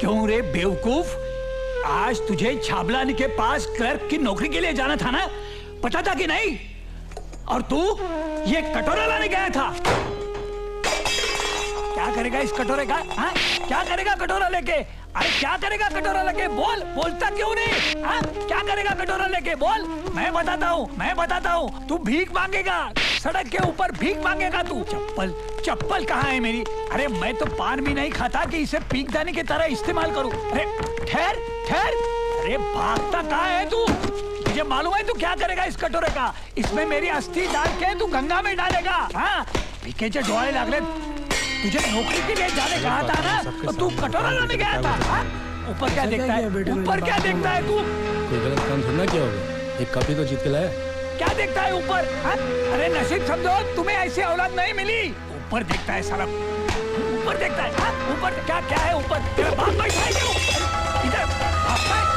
क्यों रे बेवकूफ, आज तुझे छाबलानी के पास क्लर्क की नौकरी के लिए जाना था ना, पता था कि नहीं? और तू ये कटोरा लाने गया था। क्या करेगा इस कटोरे का? हाँ? क्या करेगा कटोरा लेके? अरे क्या करेगा कटोरा लेके? बोल, बोलता क्यों नहीं? हाँ? क्या करेगा कटोरा लेके? बोल। मैं बताता हूँ, तू भीख मांगेगा, सड़क के ऊपर भीख मांगेगा तू। चप्पल कहाँ है मेरी? अरे मैं तो पान भी नहीं खाता कि इसे पीकदानी की तरह इस्तेमाल करूँ। अरे ठहर, अरे भागता कहाँ है तू? मुझे मालूम है तू क्या करेगा इस कटोरे का। इसमें मेरी अस्थि डाल के तू गंगा में डालेगा। हाँ, पीकेचे डोळे लागले। तुझे नौकरी के लिए जाने कहा था ना, तो तू कटोरा लाने गया था। हाँ? ऊपर क्या देखता है? ऊपर क्या देखता है तू? कोई गलत काम थोड़ा किया होगा, एक कॉपी तो जीत के लाया। क्या देखता है ऊपर? हाँ? अरे नसीब समझो, तुम्हें ऐसी औलाद नहीं मिली। ऊपर देखता है साला, ऊपर देखता है। हाँ? ऊपर क्या है ऊपर? तेरा बाप बैठा है क्यों? इधर भागता है।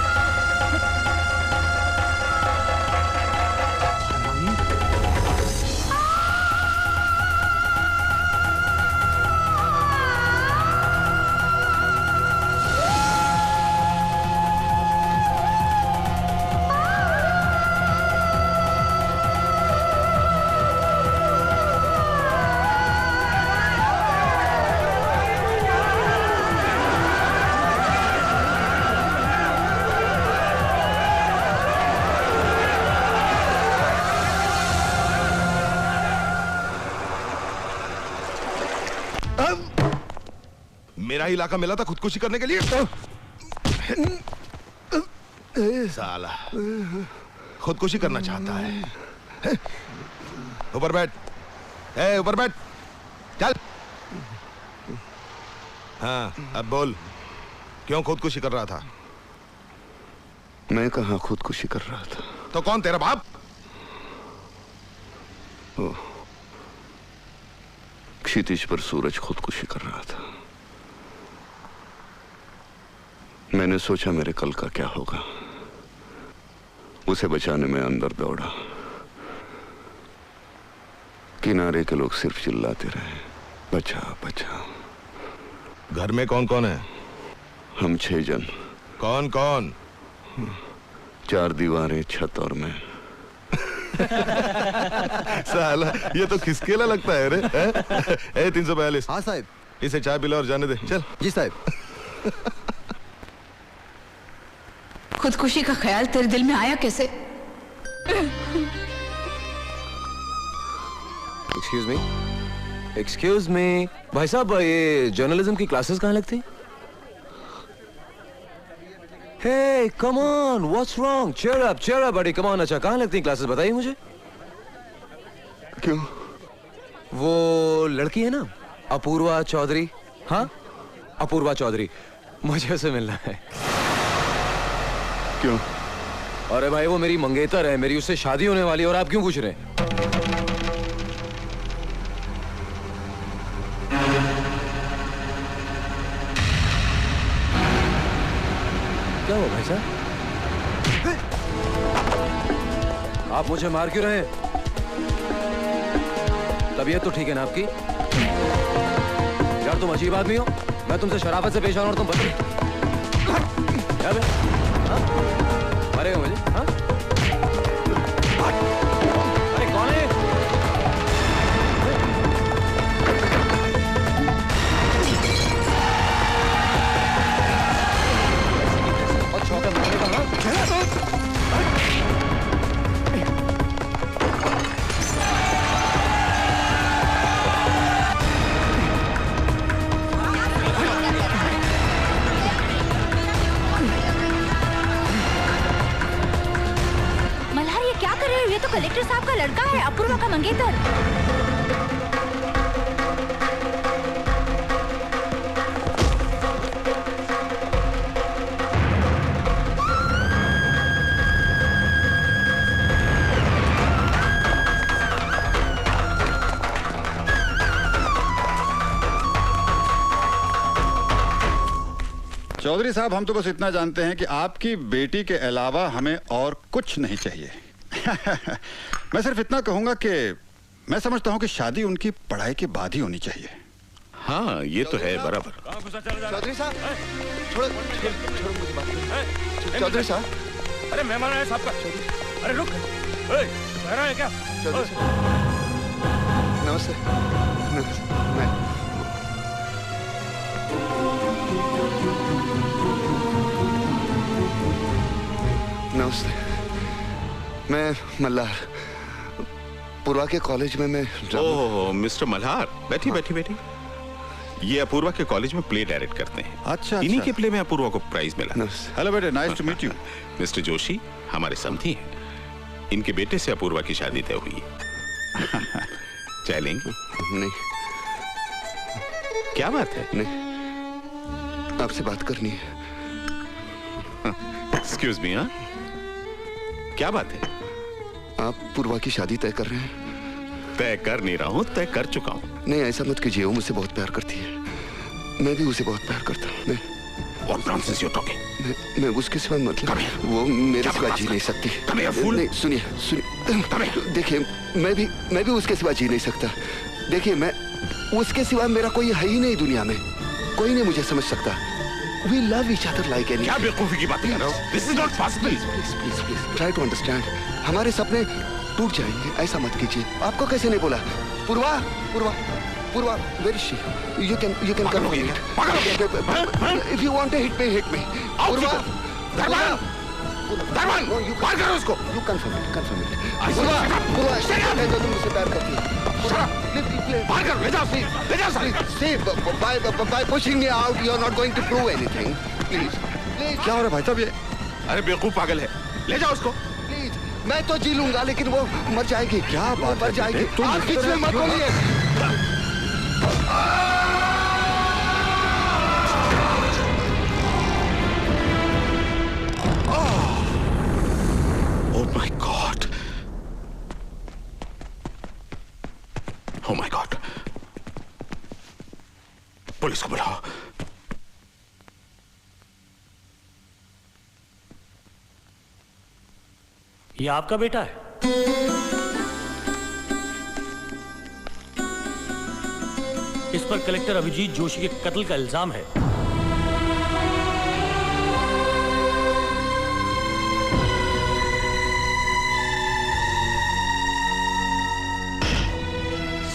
मेरा इलाका मिला था खुदकुशी करने के लिए। साला खुदकुशी करना चाहता है। ऊपर बैठ, ऊपर बैठ, चल। हाँ, अब बोल, क्यों खुदकुशी कर रहा था? मैं कहाँ खुदकुशी कर रहा था? तो कौन, तेरा बाप? क्षितिज पर सूरज खुदकुशी कर रहा था। मैंने सोचा मेरे कल का क्या होगा, उसे बचाने में अंदर दौड़ा। किनारे के लोग सिर्फ चिल्लाते रहे, बचा बचा। घर में कौन कौन है? हम 6 जन। कौन कौन? 4 दीवारें, छत और मैं। साला ये तो खिसकेला लगता है रे। 342। हाँ साहब। इसे चाय पिला और जाने दे, चल। जी साहब। खुदकुशी का ख्याल तेरे दिल में आया कैसे? एक्सक्यूज मी भाई साहब, ये जर्नलिज्म की क्लासेस कहाँ लगती? Hey come on, what's wrong? Cheer up buddy, come on. अच्छा, कहाँ लगती क्लासेस बताइए मुझे। क्यों? वो लड़की है ना, अपूर्वा चौधरी। हाँ, अपूर्वा चौधरी, मुझे उसे मिलना है। क्यों? अरे भाई, वो मेरी मंगेतर है, मेरी उससे शादी होने वाली है, और आप क्यों पूछ रहे हैं? क्या हुआ भाई साहब? आप मुझे मार क्यों रहे हैं? तबीयत तो ठीक है ना आपकी? यार तुम अजीब आदमी हो, मैं तुमसे शराफत से पेश आ रहा हूं और तुम मरे हो मुझे? हाँ? अरे कौन है? और चौका मारने का। हाँ? ये तो कलेक्टर साहब का लड़का है, अपूर्वा का मंगेतर। चौधरी साहब, हम तो बस इतना जानते हैं कि आपकी बेटी के अलावा हमें और कुछ नहीं चाहिए। मैं सिर्फ इतना कहूंगा कि मैं समझता हूं कि शादी उनकी पढ़ाई के बाद ही होनी चाहिए। हाँ ये तो है बराबर। चौधरी साहब छोड़ो छोड़ो मुझे बात करो। चौधरी साहब, अरे मेहमान आया साहब का। अरे रुक, कह रहा है क्या? चौधरी साहब नमस्ते। नमस्ते। नमस्ते, मैं मल्हार, पूर्वा के कॉलेज में मैं। ओह मिस्टर मल्हार, बैठी बैठी बैठी। ये अपूर्वा के कॉलेज में प्ले डायरेक्ट करते हैं। अच्छा, इन्हीं अच्छा। के प्ले में अपूर्वा को प्राइज मिला। हेलो बेटे, nice to meet you. Mister Joshi हमारे समधी हैं। इनके बेटे से अपूर्वा की शादी तय हुई। चाय लेंगे? नहीं। क्या बात है? नहीं, आपसे बात करनी है। Excuse me. हाँ क्या बात है? आप पूर्वा की शादी तय कर रहे हैं? तय कर नहीं रहा हूँ, तय कर चुका हूँ। नहीं ऐसा मत कीजिए, वो मुझसे बहुत प्यार करती है, मैं भी उसे बहुत प्यार करता हूँ। What nonsense you're talking? मैं उसके सिवा मतलब वो मेरे सिवा जी नहीं सकती। नहीं सुनिए सुनिए, देखिए मैं भी उसके सिवा जी नहीं सकता। देखिए मैं उसके सिवा मेरा कोई है ही नहीं दुनिया में, कोई नहीं मुझे समझ सकता। We love each other like anything. क्या बेवकूफी की बातें कर रहे हो? This is not possible. Please try to understand. हमारे सपने टूट जाएंगे, ऐसा मत कीजिए। आपको कैसे नहीं बोला? पूर्वा, where is she? You can come for it. If you want to hit me. पूर्वा, दरबान, मार करो उसको। You confirm it. पूर्वा, तो तुम मुझसे प्यार करती है। मार करो, ले जाओ। See, by pushing me out, you are not going to prove anything. Please. क्या हो रहा है भाई साहब ये? अरे बेवकूफ पागल है, ले जाओ उसको। Please, मैं तो जी लूंगा लेकिन वो मर जाएगी। क्या बात मर है जाएगी। बेटे, तुम आप बीच में मत बोलिए। Oh my God. Oh my God. Police को बुलाओ। ये आपका बेटा है? इस पर कलेक्टर अभिजीत जोशी के कत्ल का इल्जाम है।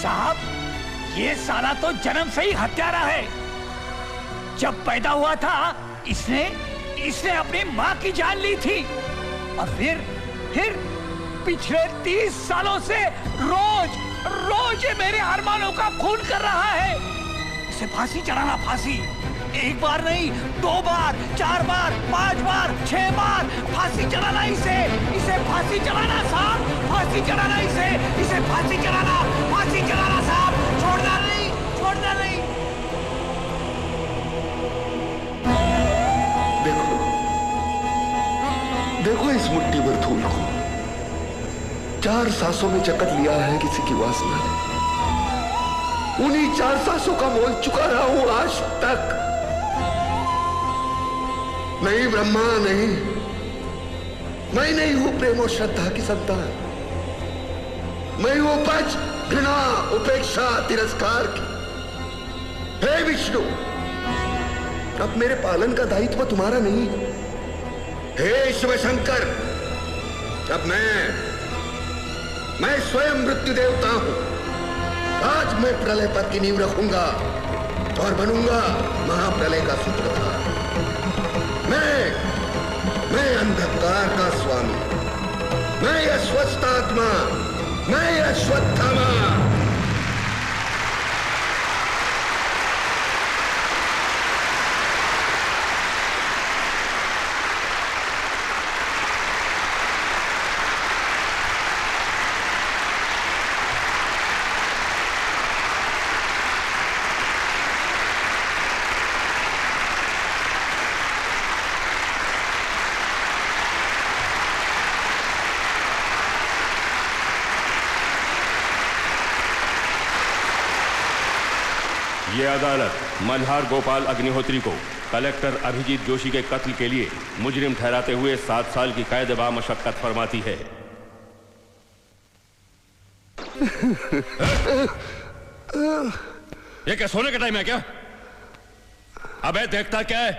साहब, ये साला तो जन्म से ही हत्यारा है। जब पैदा हुआ था इसने अपनी माँ की जान ली थी और फिर पिछले 30 सालों से रोज ये मेरे अरमानों का खून कर रहा है। इसे फांसी चढ़ाना, फांसी। एक बार नहीं, 2 बार, 4 बार, 5 बार, 6 बार फांसी चढ़ाना इसे फांसी चढ़ाना साहब, फांसी चढ़ाना इसे फांसी चढ़ाना साहब, छोड़ना नहीं। देखो इस मुट्ठी भर धूल को, 4 सांसों में जकड़ लिया है किसी की वासना ने। उन्हीं 4 सांसों का मोल चुका रहा हूं आज तक। नहीं ब्रह्मा, नहीं, मैं नहीं हूं प्रेम और श्रद्धा की संतान। मैं हूं उपज, घृणा, उपेक्षा, तिरस्कार की। हे विष्णु, अब मेरे पालन का दायित्व तुम्हारा नहीं। हे शिव शंकर, अब मैं स्वयं मृत्यु देवता हूं। आज मैं प्रलय पथ की नींव रखूंगा और बनूंगा महाप्रलय का सूत्रधार। मैं अंधकार का स्वामी, मैं अश्वत्थात्मा, मैं अश्वत्थामा। ये अदालत मल्हार गोपाल अग्निहोत्री को कलेक्टर अभिजीत जोशी के कत्ल के लिए मुजरिम ठहराते हुए 7 साल की कैद बामशक्कत फरमाती है। ये क्या सोने का टाइम है क्या? अबे देखता क्या है?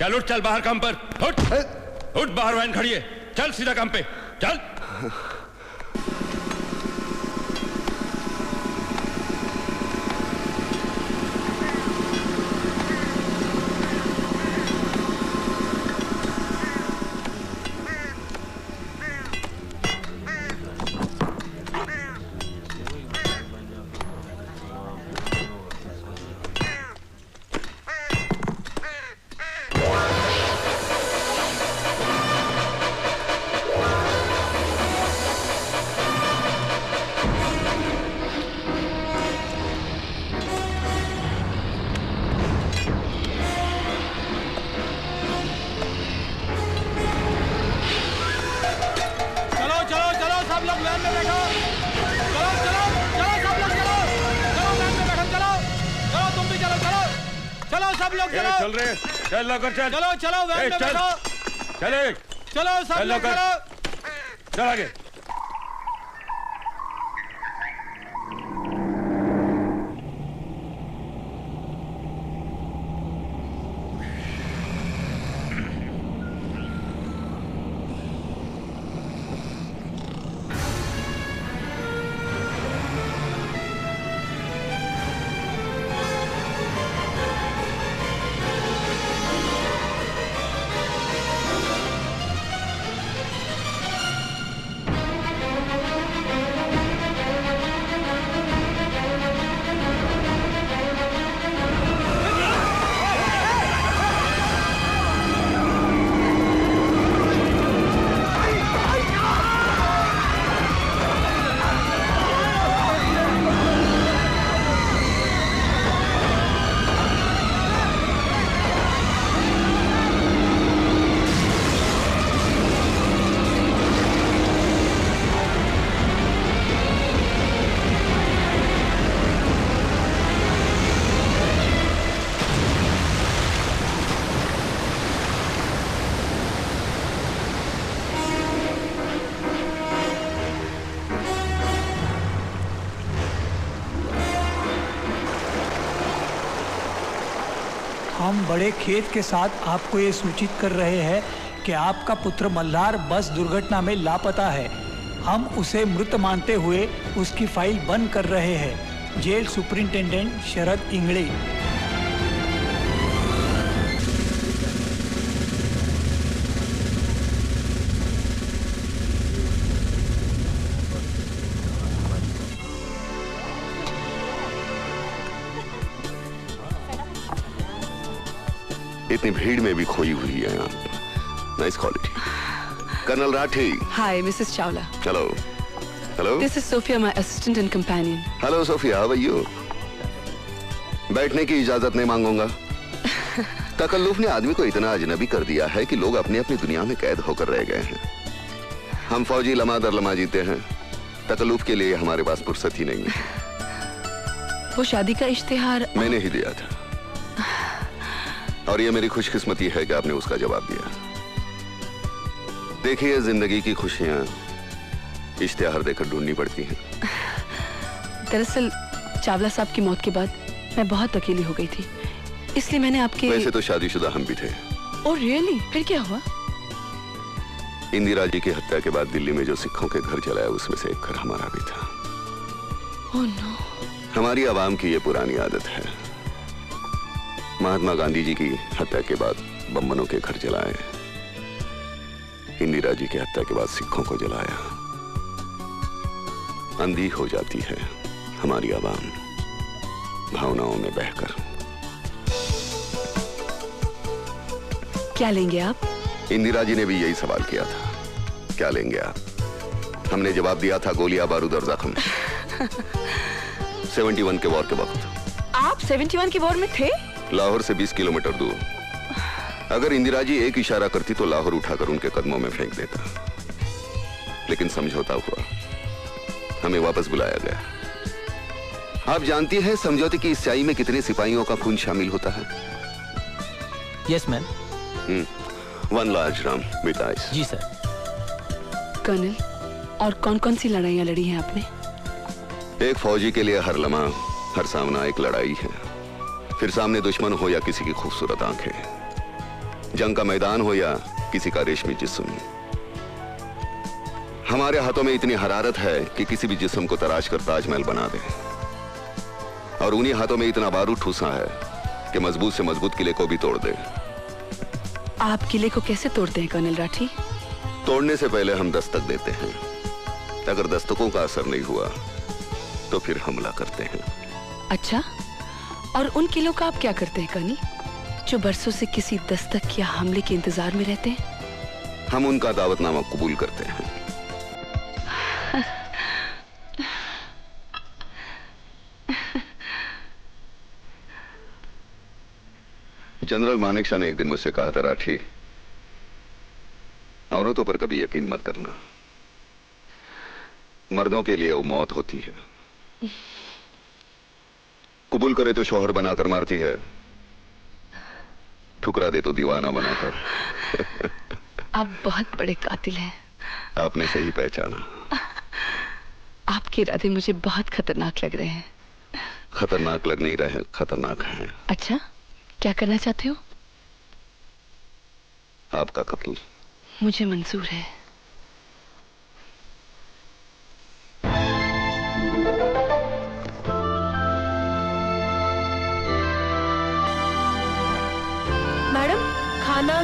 चल उठ, चल बाहर काम पर। उठ बाहर, वैन खड़ी है, चल सीधा काम पे चल। चल रहे, चल लौकर चल। चलो चलो वैन में बैठो। चले, चलो सब लोग चलो। चल आगे। हम बड़े खेद के साथ आपको ये सूचित कर रहे हैं कि आपका पुत्र मल्हार बस दुर्घटना में लापता है। हम उसे मृत मानते हुए उसकी फाइल बंद कर रहे हैं। Jail superintendent Sharad Ingade. इतनी भीड़ में भी खोई हुई है आप। Nice quality. Colonel Rathi. Hi, Mrs. Chawla. Hello. Hello. This is Sophia, my assistant and companion. Hello Sophia, how are you? बैठने की इजाजत नहीं मांगूंगा। तकल्लुफ ने आदमी को इतना अजनबी कर दिया है कि लोग अपनी अपनी दुनिया में कैद होकर रह गए हैं। हम फौजी लम्हा दर लम्हा जीते हैं। तकल्लुफ के लिए हमारे पास फुर्सत ही नहीं है। वो शादी का इश्तिहार मैंने ही दिया था और ये मेरी खुशकिस्मती है कि आपने उसका जवाब दिया। देखिए, जिंदगी की खुशियां इश्तिहार देकर ढूंढनी पड़ती हैं। दरअसल चावला साहब की मौत के बाद मैं बहुत अकेली हो गई थी, इसलिए मैंने आपके। वैसे तो शादीशुदा हम भी थे। Oh really? फिर क्या हुआ? इंदिरा जी की हत्या के बाद दिल्ली में जो सिखों के घर जलाया उसमें से एक घर हमारा भी था। Oh no. हमारी आवाम की ये पुरानी आदत है। महात्मा गांधी जी की हत्या के बाद बम्बनों के घर जलाए, इंदिरा जी की हत्या के बाद सिखों को जलाया। अंधी हो जाती है हमारी आवाम भावनाओं में बहकर। क्या लेंगे आप? इंदिरा जी ने भी यही सवाल किया था, क्या लेंगे आप? हमने जवाब दिया था, गोलियां, बारूद और जख्म। 71 के वॉर के वक्त। आप 71 के वॉर में थे? लाहौर से 20 किलोमीटर दूर। अगर इंदिरा जी एक इशारा करती तो लाहौर उठाकर उनके कदमों में फेंक देता, लेकिन समझौता हुआ, हमें वापस बुलाया गया। आप जानती हैं समझौते की इस स्याही में कितने सिपाहियों का खून शामिल होता है? Yes ma'am. 1 large dram with ice. जी सर। कर्नल, और कौन कौन सी लड़ाइयां लड़ी हैं आपने? एक फौजी के लिए हर लम्हा, हर सामना एक लड़ाई है। फिर सामने दुश्मन हो या किसी की खूबसूरत आंखें, जंग का मैदान हो या किसी का रेशमी जिस्म, हमारे हाथों में इतनी हरारत है कि किसी भी जिस्म को तराश कर ताजमहल बना दे। और उन्हीं हाथों में इतना बारूद ठूसा है कि मजबूत से मजबूत किले को भी तोड़ दे। आप किले को कैसे तोड़ते हैं कर्नल राठी? तोड़ने से पहले हम दस्तक देते हैं। अगर दस्तकों का असर नहीं हुआ तो फिर हमला करते हैं। अच्छा, और उन किलों का आप क्या करते हैं कर्नल, जो बरसों से किसी दस्तक या हमले के इंतजार में रहते हैं? हम उनका दावतनामा कबूल करते हैं। जनरल मानेकशॉ ने एक दिन मुझसे कहा था, राठी, औरतों पर कभी यकीन मत करना। मर्दों के लिए वो मौत होती है। कबूल करे तो शौहर बनाकर मारती है, ठुकरा दे तो दीवाना बनाकर। आप बहुत बड़े कातिल हैं। आपने सही पहचाना। आपके इरादे मुझे बहुत खतरनाक लग रहे हैं। खतरनाक लग नहीं रहे, खतरनाक हैं। अच्छा, क्या करना चाहते हो? आपका कत्ल। मुझे मंजूर है। मैडम, खाना।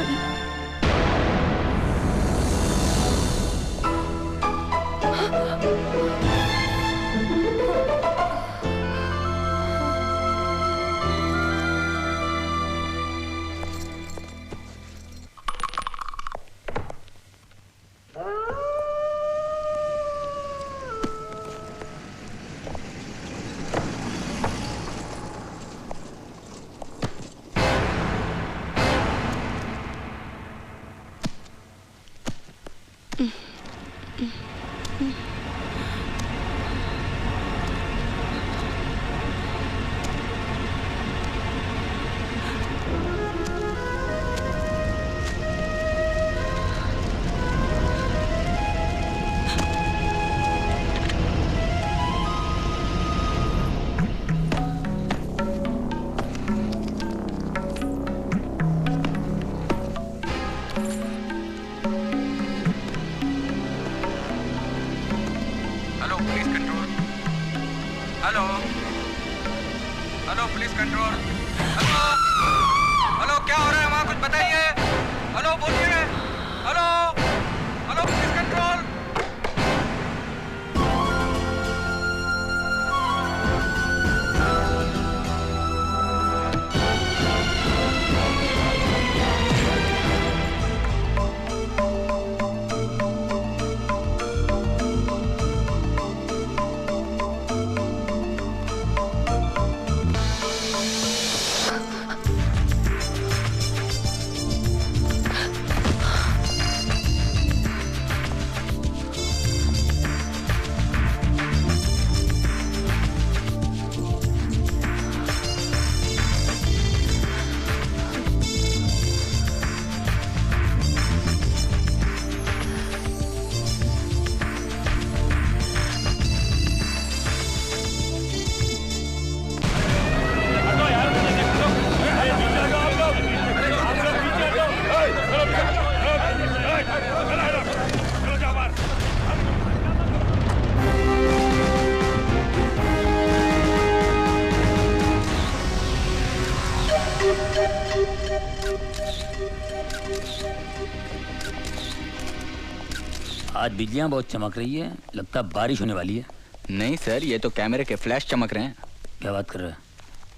आज बिजलियां बहुत चमक रही है, लगता है बारिश होने वाली है। नहीं सर, ये तो कैमरे के फ्लैश चमक रहे हैं। क्या बात कर रहे हैं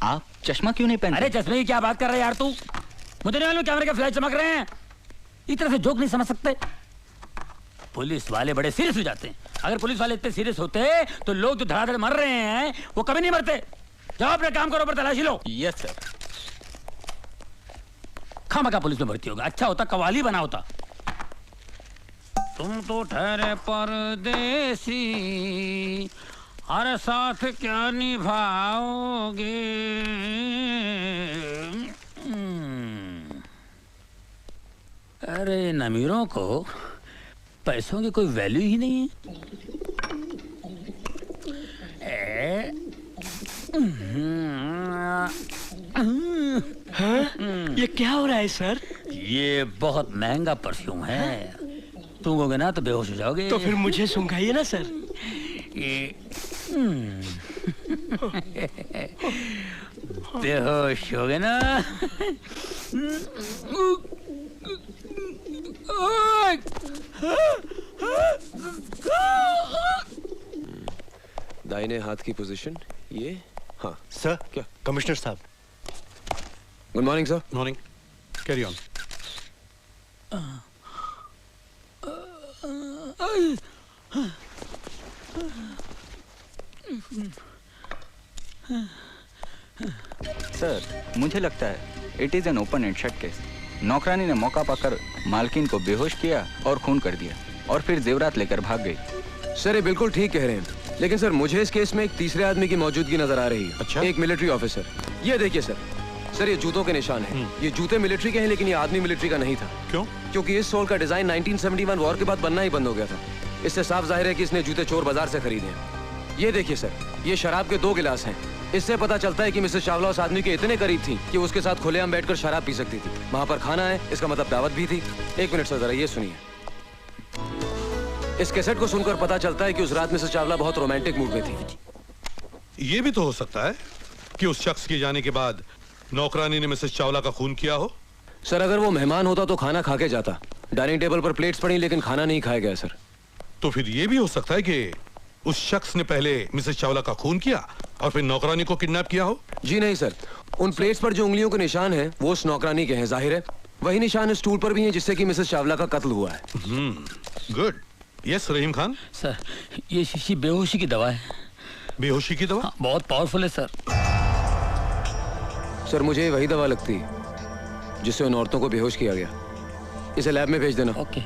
आप? चश्मा क्यों नहीं पहनते? अरे चश्मे की क्या बात कर रहे हैं यार तू? मुझे नहीं मालूम कैमरे के फ्लैश चमक रहे हैं। इस तरह से जोक नहीं समझ सकते। पुलिस वाले बड़े सीरियस हो जाते हैं। अगर पुलिस वाले इतने सीरियस होते तो लोग जो धड़ाधड़ मर रहे हैं वो कभी नहीं मरते। जाओ अपना काम करो, पर तलाशी लो। Yes sir. खामखा पुलिस में भर्ती होगा, अच्छा होता कवाली बना होता। तुम तो ठहरे परदेसी, हर साथ क्या निभाओगे। अरे इन अमीरों को पैसों की कोई वैल्यू ही नहीं है। हाँ? ये क्या हो रहा है सर? ये बहुत महंगा परफ्यूम है। सूंघोगे ना तो बेहोश हो जाओगे। तो फिर मुझे सूंघाइए ना सर। बेहोश हो गए ना। दाहिने हाथ की पोजीशन ये। हाँ सर। क्या? कमिश्नर साहब। Good morning sir. Morning. Carry on. Sir, मुझे लगता है it is an open and shut case. नौकरानी ने मौका पाकर मालकिन को बेहोश किया और खून कर दिया और फिर जेवरात लेकर भाग गई। सर ये बिल्कुल ठीक कह रहे हैं, लेकिन सर मुझे इस केस में एक तीसरे आदमी की मौजूदगी नजर आ रही है। अच्छा? एक मिलिट्री ऑफिसर। ये देखिए सर, सर ये जूतों के निशान हैं। ये जूते मिलिट्री के हैं, लेकिन ये आदमी मिलिट्री का नहीं था। क्यों? क्योंकि इस सोल का डिजाइन 1971 वॉर के बाद बनना ही बंद हो गया था। इससे साफ जाहिर है कि इसने जूते चोर बाजार से खरीदे हैं। ये देखिए सर, ये शराब के 2 गिलास हैं। इससे पता चलता है कि मिसेस चावला उस आदमी के इतने करीब थी कि उसके साथ खुलेआम बैठकर शराब पी सकती थी। वहाँ पर खाना है, इसका मतलब दावत भी थी। 1 मिनट सर, जरा ये सुनिए। इस कैसेट को सुनकर पता चलता है कि उस रात मिसेस चावला बहुत रोमांटिक मूड में थी। ये भी तो हो सकता है कि उस शख्स के जाने के बाद नौकरानी ने मिसेस चावला का खून किया हो। सर अगर वो मेहमान होता तो खाना खा के जाता। डाइनिंग टेबल पर प्लेट्स पड़ी, लेकिन खाना नहीं खाया गया सर। तो फिर ये भी हो सकता है कि उस शख्स ने पहले मिसेस चावला का खून किया और फिर नौकरानी को किडनैप किया हो। जी नहीं सर, उन प्लेट्स पर जो उंगलियों के निशान हैं वो उस नौकरानी के हैं। जाहिर है वही निशान इस स्टूल पर भी हैं जिससे कि मिसेस चावला का कत्ल हुआ है। गुड। यस रहीम खान। सर ये शीशी बेहोशी की दवा है। बेहोशी की दवा? हाँ, बहुत पावरफुल है सर। सर मुझे वही दवा लगती है जिससे उन औरतों को बेहोश किया गया। इसे लैब में भेज देना। ओके।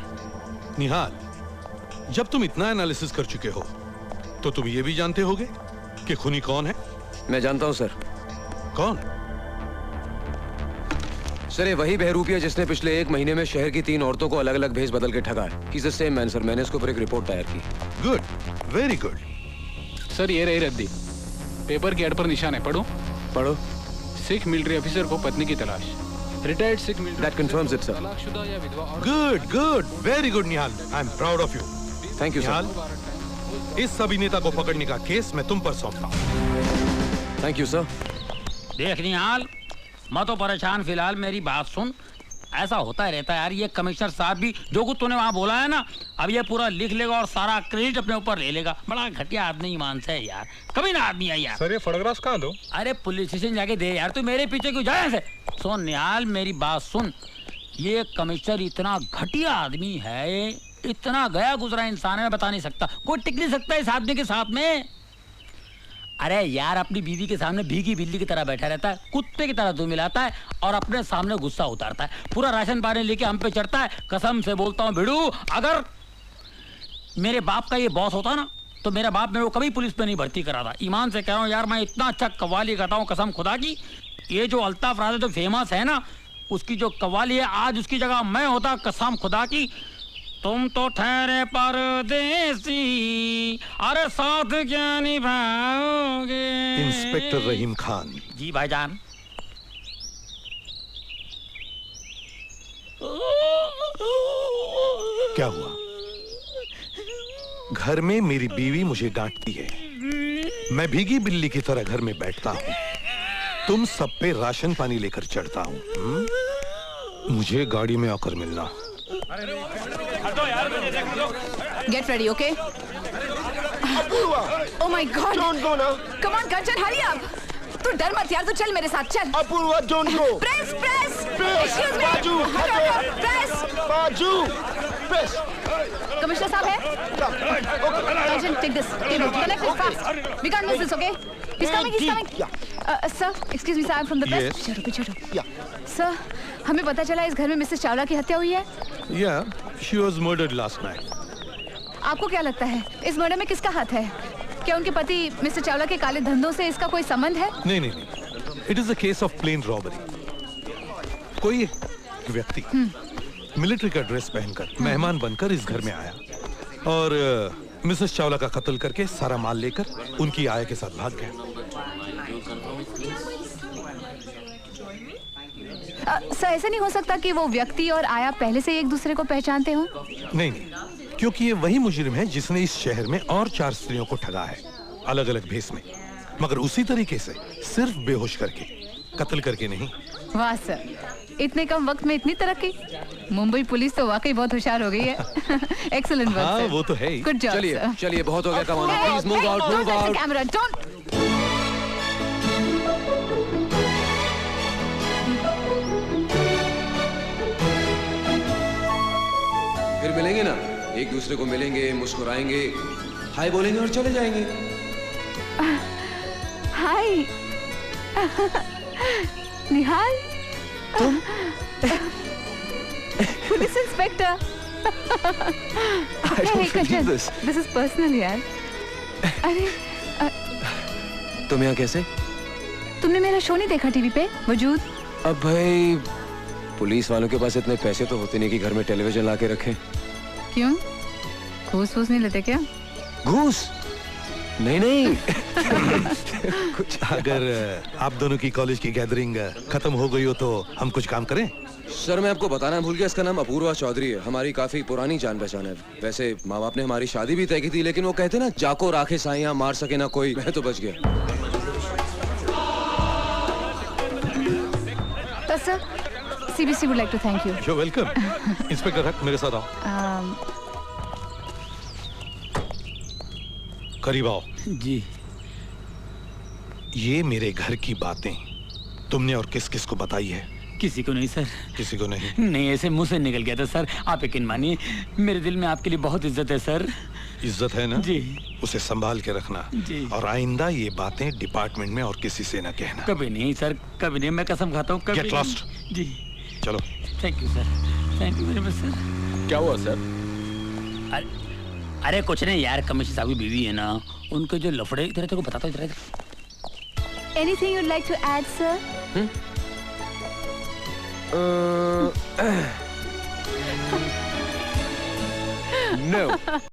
निहाल, जब तुम इतना एनालिसिस कर चुके हो तो तुम ये भी जानते होगे कि खूनी कौन है? मैं जानता हूं सर। कौन? सर ये वही बहरूपिया जिसने पिछले 1 महीने में शहर की 3 औरतों को अलग अलग भेज बदल के ठगा है। He's the same man sir. मैंने इसके ऊपर एक रिपोर्ट तैयार की। Good, very good. सर ये रही रद्दी। पेपर के एड पर निशान है, पढ़ो। पढ़ो। सिख मिलिट्री ऑफिसर को पत्नी की तलाश। Retired Sikh military. That confirms it, sir. तलाकशुदा या विधवा। Good good, very good Nihal. I am proud of you. Thank you sir. इस अभिनेता को पकड़ने का केस मैं तुम पर सौंपता हूँ। Thank you sir. देख निहाल, मैं तो परेशान फिलहाल, मेरी बात सुन। ऐसा होता ही रहता है यार। ये कमिश्नर साहब भी जो कुछ तूने वहाँ बोला है ना, अब ये पूरा लिख लेगा और सारा क्रेडिट अपने ऊपर ले लेगा। बड़ा घटिया आदमी ईमान से है यार, कभी ना आदमी है यार। सर ये फोटोग्राफ्स कहाँ दो? अरे पुलिस स्टेशन जाके दे यार, तू मेरे पीछे क्यों जाए ऐसे? सुन निहाल, मेरी बात सुन। ये कमिश्नर इतना घटिया आदमी है, इतना गया गुजरा इंसान है, मैं बता नहीं सकता। कोई टिक नहीं सकता इस आदमी के साथ में। अरे यार अपनी बीवी के सामने भीगी बिल्ली की तरह बैठा रहता है, कुत्ते की तरह दूध मिलाता है और अपने सामने गुस्सा उतारता है। पूरा राशन पानी लेके हम पे चढ़ता है। कसम से बोलता हूँ भिड़ू, अगर मेरे बाप का ये बॉस होता ना तो मेरा बाप मेरे को कभी पुलिस पे नहीं भर्ती करा था। ईमान से कह रहा हूँ यार, मैं इतना अच्छा कव्वाली गाता हूँ कसम खुदा की। ये जो अल्ताफ राजा जो फेमस है ना, उसकी जो कव्वाली है, आज उसकी जगह मैं होता कसम खुदा की। तुम तो ठहरे परदेसी, अरे साथ क्या निभाओगे? इंस्पेक्टर रहीम खान। जी भाईजान। क्या हुआ? घर में मेरी बीवी मुझे डांटती है, मैं भीगी बिल्ली की तरह घर में बैठता हूँ, तुम सब पे राशन पानी लेकर चढ़ता हूँ। मुझे गाड़ी में आकर मिलना। Get ready, okay? Oh my God! Don't go now. Come on, Kanchan, hurry up! तू डर मत यार, तू चल मेरे साथ, चल। Apoorva, don't go. Press, press. Excuse me. बाजू, हटो, press. बाजू, press. कमिश्नर साहब है? Kanchan, take this. Connect it fast. We can't miss this, okay? He's coming, he's coming. Sir, excuse me, sir, I'm from the press. Yes. पीछे हटो। Sir, हमें पता चला इस घर में मिसेस चावला की हत्या हुई है। Yeah, she was murdered last night. आपको क्या लगता है इस मर्डर में किसका हाथ है? क्या उनके पति मिस्टर चावला के काले धंधों से इसका कोई संबंध है? नहीं नहीं नहीं, it is a case of plain robbery. कोई एक व्यक्ति मिलिट्री का ड्रेस पहनकर मेहमान बनकर इस घर में आया और मिसेस चावला का कत्ल करके सारा माल लेकर उनकी आया के साथ भाग गया। सर ऐसा नहीं हो सकता कि वो व्यक्ति और आया पहले से ही एक दूसरे को पहचानते हो? नहीं, क्योंकि ये वही मुजरिम है जिसने इस शहर में और 4 स्त्रियों को ठगा है, अलग अलग भेस में, मगर उसी तरीके से, सिर्फ बेहोश करके, कत्ल करके नहीं। वाह सर, इतने कम वक्त में इतनी तरक्की। मुंबई पुलिस तो वाकई बहुत होशियार हो गई है। एक्सीलेंट वर्क हाँ, सर। वो तो है ही। गुड जॉब चलिए सर। चलिए, बहुत हो गया come on, please move out, move out. Camera don't. फिर मिलेंगे ना, एक दूसरे को मिलेंगे, मुस्कुराएंगे, हाय बोलेंगे और चले जाएंगे। हाय निहाल, तुम police inspector. This is personal यार। अरे तुम यहाँ कैसे? तुमने मेरा शो नहीं देखा टीवी पे वजूद? अब भाई पुलिस वालों के पास इतने पैसे तो होते नहीं कि घर में टेलीविजन ला के रखें। क्यों, घूस वूस नहीं लेते क्या? घूस? नहीं नहीं। कुछ अगर आप दोनों की कॉलेज की गैदरिंग खत्म हो गई हो तो हम कुछ काम करें? सर मैं आपको बताना भूल गया, इसका नाम अपूर्वा चौधरी है, हमारी काफी पुरानी जान पहचान है। वैसे माँ बाप ने हमारी शादी भी तय की थी, लेकिन वो कहते ना, जाको राखे साइयां मार सके ना कोई, मैं तो बच गया। Sir, CBC would like to thank you. You're welcome. Inspector हक, मेरे साथ आओ। करीब आओ। जी। ये मेरे घर की बातें तुमने और किस किस को बताई है? किसी को नहीं सर। किसी को नहीं? नहीं, ऐसे मुंह से निकल गया था सर। आप यकीन मानिए, मेरे दिल में आपके लिए बहुत इज्जत है सर। इज्जत है ना? जी। उसे संभाल के रखना जी। और आइंदा ये बातें डिपार्टमेंट में और किसी से न कहना। कभी नहीं सर, कभी नहीं, मैं कसम खाता हूँ कभी Get lost. नहीं। जी। चलो। Thank you sir, thank you very much sir. क्या हुआ सर? अरे कुछ नहीं यार, कमिश्नर साहब की बीवी है ना, उनके जो लफड़े, तेरे को बताता हूँ। Anything you'd like to add, sir? No.